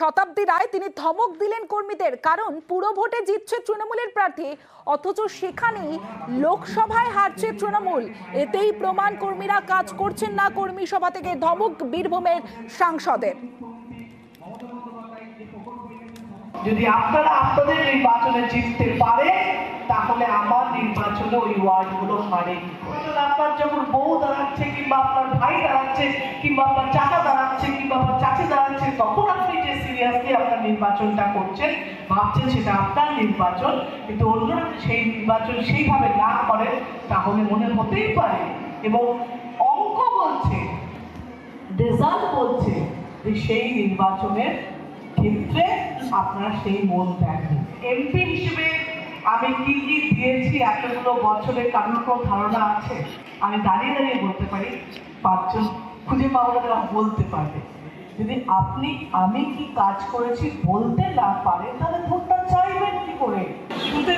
শতাব্দী রায় তিনি ধমক দিলেন কর্মীদের, কারণ পুরো ভোটে জিতছে তৃণমূলের প্রার্থী, অথচ সেখানেই লোকসভায় হারছে তৃণমূল। এতেই প্রমাণ কর্মীরা কাজ করছেন না। কর্মী সভা থেকে ধমক বীরভূমের সাংসদের। যদি আপনারা আপনাদের নির্বাচনে জিততে পারে তাহলে আমার নির্বাচনে ওই ওয়ার্ডগুলো হারে। আপনার যখন বউ দাঁড়াচ্ছে কিংবা আপনার ভাই দাঁড়াচ্ছে কিংবা আপনার চাচা দাঁড়াচ্ছে কিংবা আপনার চাচি দাঁড়াচ্ছে, তখন আপনি যে সিরিয়াসলি আপনার নির্বাচনটা করছেন, ভাবছেন সেটা আপনার নির্বাচন, কিন্তু অন্যরা সেই নির্বাচন সেইভাবে না করে, তাহলে মনে হতেই পারে এবং অঙ্ক বলছে, রেজাল্ট বলছে যে সেই নির্বাচনের ক্ষেত্রে আপনারা সেই মন দেখেন। এমপি হিসেবে আমি কি কি দিয়েছি এতগুলো বছরে কারোর কোনো ধারণা আছে? আমি দাঁড়িয়ে দাঁড়িয়ে বলতে পারি, 5 জন খুঁজে পাবো না তারা বলতে পারবে। যদি আপনি আমি কি কাজ করেছি বলতে না পারে, তাহলে ভোটটা চাইবেন কি করে? শুনতে